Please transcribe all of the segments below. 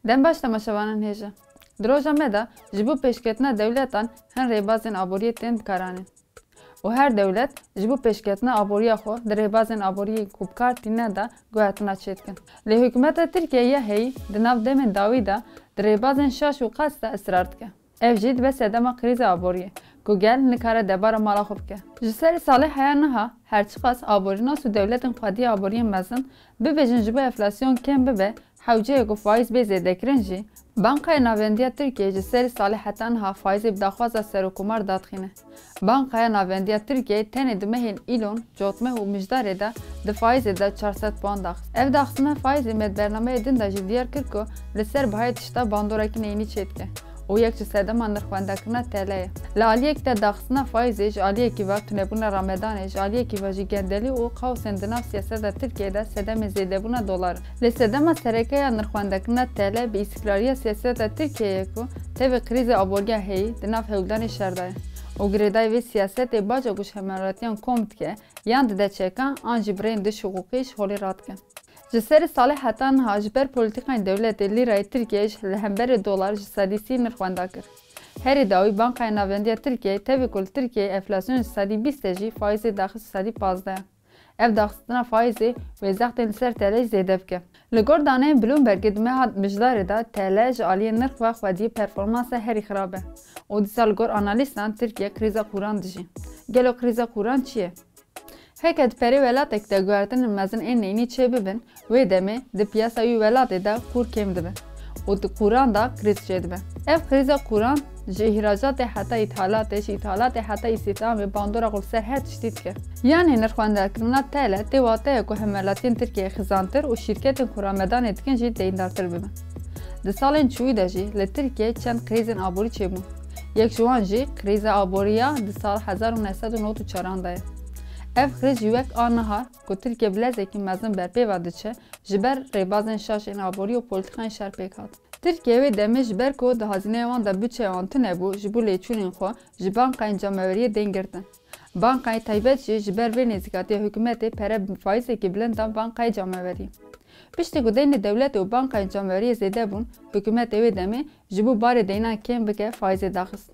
Dem baş temaşavanın hêja. Di roja me de ji bo pêşketina dewletan hin rêbazên aboriyê tên dikaranîn. û her dewlet ji bo pêşketina aboriya xwe di rêbazên aboriyê ku bikar tîne de guhetina çêdikin. Lê hikûmeta Tirkiyeyê heyî di nav demên dawî de di rêbazên şaş û qas de israr dike. Ev jî dibe sedema krîza aboriyê ku gel nikare debara mala xwe bike. Ji serî salê heya niha herçi qas aborînas û dewletên xwediyê aboriyên mezin bibêjin ji bo enflasyon kêm bibe hewceyek û faiz bê zêdekirin jî Bankaya Navendiya Tirkiye ji serî salê heta niha faizê bi daxwaza serokkomar dadixîne. Bankaya Navendiya Tirkiye tenê di mehên îlon, cotmeh û mijdarê de di faizê de 400 puan daxist. Ev daxistina faizê me di bernameyê din de jî diyar kir ku li ser bihayê tişta bandorekî neyînî çêdike. û yek ji sedema nirxwendekirina TL ye. Li aliyek de daxistina faizê ji aliyekî ve tunebûna Ramedanê ji aliyekî ve jî gendelî û qewsên di nav siyaseta Tirkiyeyê de sedemê zêdebûna dolar. Lê sedema serekeya nirxwendekirina TL bi îstikrariya siyaseta Tirkiyeyê ku tevê krîza aboriya heyî di nav hewldanê şer de ye. û girêdayî vê siyasetê baca ku ji hemelatiyan kom dike yan dide çekan an jî birên diş hiqûqî ji holê radikin. Ji serî salê heta niha ji ber polîtîkayên dewletê lîrayê Tirkiye ji li hemberê dolar ji sedî nirxwenda kir. Herî dawî Bankaya Navendiya Tirkiyeyê tevî ku li Tirkiyeyê enflasyon ji sedî 20 jî faizê daxist sedî 15 ye. Ev daxistina faizê wêzextên li ser TL zêde bike. Li gor daneyên Bloombergê di meha mijdarê de TL ji aliyê nirx ve xwediyê performansa herî xirab e. û dîsa li gor analîstan Tirkiye krîza quran dijî. Gelo krîza quran çi ye? Heke di perê welatek de guhertinên mezin ên neyînî çê bibin, wê demê di piyasa wî welatê de qûr kêm dibe û di quran da krîz çê dibe. Ev krîza quran ji îhracatê heta îthalatê ji îthalatê heta îstîhdamê bandora xwe li ser her tiştî dike. Yanî nirxwendekirina TL tê wateye ku hemelatiyên Tirkiyeyê xizantir û şîrketên ku Ramedanê dikin jî deyindartir bibin. Di salên çûyî de jî li Tirkiyeyê çend krîzên aborî çêbûn. Yek ji wan jî krîza aboriya di sal 1994 de ye. Ev kriz ji wek a nihar ku Tirkiye bilezekî mezin berpêva diçe ji ber rêbazên şaşên aborî û polîtîkayên şer pêk hat. Tirkiye wê demê ji ber ku di hazîneyê wan de bütçe wan tune bû ji bo lêçûnên xwe ji bankayên cameweriyê tên girtin. Bankayê taybet jî ji ber vê nêzîkatiya hikûmetê pere faîzekî bilind dan bankayê camewerî. Piştî ku deynê dewletê û bankayên cameweriyê zêde bûn, hikûmetê wê demê ji bo barê deynan kêm bike faîzê daxist.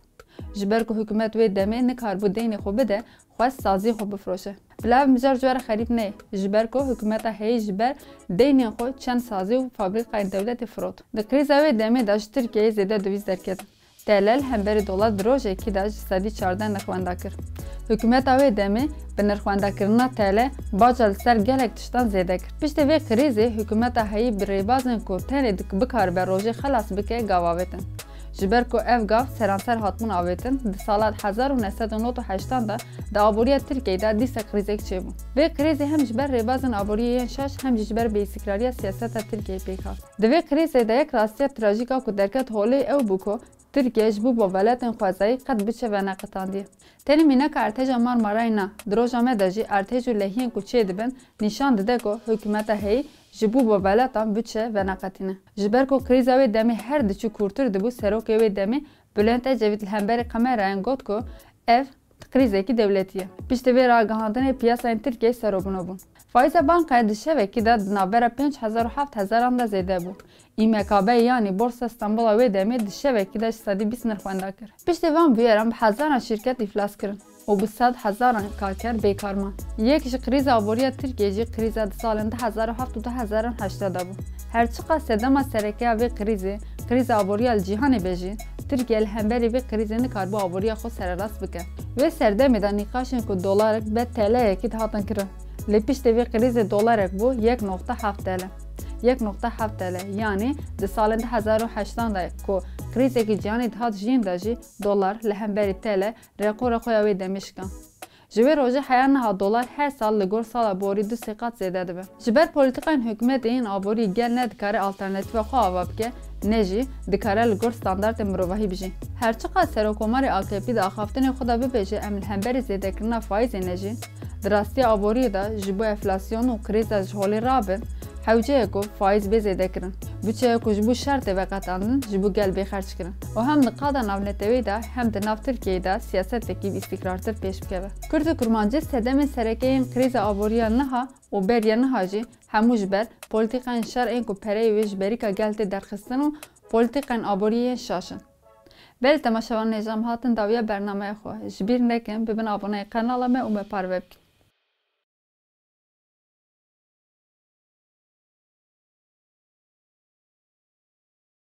Ji ber ku hikûmet wê demê nikarbû deynê xwe bide, xwest sazî xwe bifroşe. Bila ev mijar ji we re xerîb neyê, ji ber ku hikûmeta heyî ji ber deynên xwe çend sazî û fabrîkayên dewletê firot. Di krîza wê demê de ji Tirkiyeyê zêde divîz derketin. TL li hemberî dolar di rojekî de ji sedî 14 nirxwenda kir. Hikûmeta wê demê bi nirxwendekirina TL baca li ser gelek tiştan zêde kir. Piştî vê krîzê hikûmeta heyî bi rêbazên ku tenê bikaribe rojê xelas bike gav avêtin. Ji ber ku ev gav seranser hatibûn avêtin, di sala 1998 de di aboriya Tirkiyeyê de dîsa krîzek çêbû. Vê krîzê hem ji ber rêbazên aboriyê yên şaş hem jî ji ber bêîstikrariya siyaseta Tirkiyeyê pêk hat. Di vê krîzê de yek rastiya trajîk a ku derket holê ew bû ku Tirkiye ji bo baveletên xwezayî qet biçe veneqetandiye. Tenê mîneka Ertêca Marmarayê na di roja me de jî ertêj û lehiyên ku çê dibin nîşan dide ku hikûmeta heyî ji bo baveletan biçe veneqetîne. Ji ber ku krîza wê demê her diçû kûrtir dibû serokê wê demê Bülent Ecevît li hemberî kamerayên got ku ev krîzekî dewletî ye. Piştî vê ragihandinê piyasayên Tirkiyeyê serobûna bûn. Faiza bankaya di şevekî de di navbera 5000 û 7000 de zêde bû. İMKB yanî Borsa İstanbula wê demê di şevekî de ji sedî 20 nirxwenda kir. Piştî van bûyeran bi hezaran şîrket îflas kirin û bi sed hezaran karker bêkar man. Yek ji krîza aboriya Tirkiyeyê jî krîza di salên 2007 û 2008 de bû. Herçi qas sedema serekeya vê krîzê, krîza aboriya li cîhanê be jî Tirkiye li hemberî vê krîzê nikarbû aboriya xwe sererast bike. Vê serdemê de nîqaşên ku dolarek be TL'yekî dihatin kirin. Lê piştî vê krîzê dolarek bû 1.7 TL. 1.7 TL yanî di salên 2008 de ku krîzekî cîhanê dihat jîn de jî dolar li hemberî TL rekora xwe ya wê demê şikan. Ji vê rojê heya niha dolar her sal li gor sala borî du sê qat zêde dibe. Ji ber polîtîkayên hikûmetê yên aborî gel ne dikare alternatîfa xwe ava bike, ne jî dikare li gor standardên mirovahî bijî. Herçi qas serokkomarê AKP di axaftinê xwe de bibêje em li hemberî zêdekirina faîzê ne jî, di rastiya aboriyê de ji bo enflasyon û krîza ji holê rabin, hewceyek ku faiz bê zêdekirin. Bütçeye ku ji bo şertê veqetandin ji bo gel bêxerç kirin. û hem di qada navnetewê de hem di nav Tirkiyeyê de siyasetekî îstikrartir pêş bikeve. Kurd û Kurmancî sedemên serekeyên krîza aboriya niha û beriya niha jî hemû ji ber polîtîkayên şer ên ku pereyê wê ji berîka gel tê derxistin û polîtîkayên aboriyê şaşin. Belê temaşevan nêzam hatin dawiya bernameya xwe. Ji bîr nekin bibin aboneyê kanala me û me parve bikin.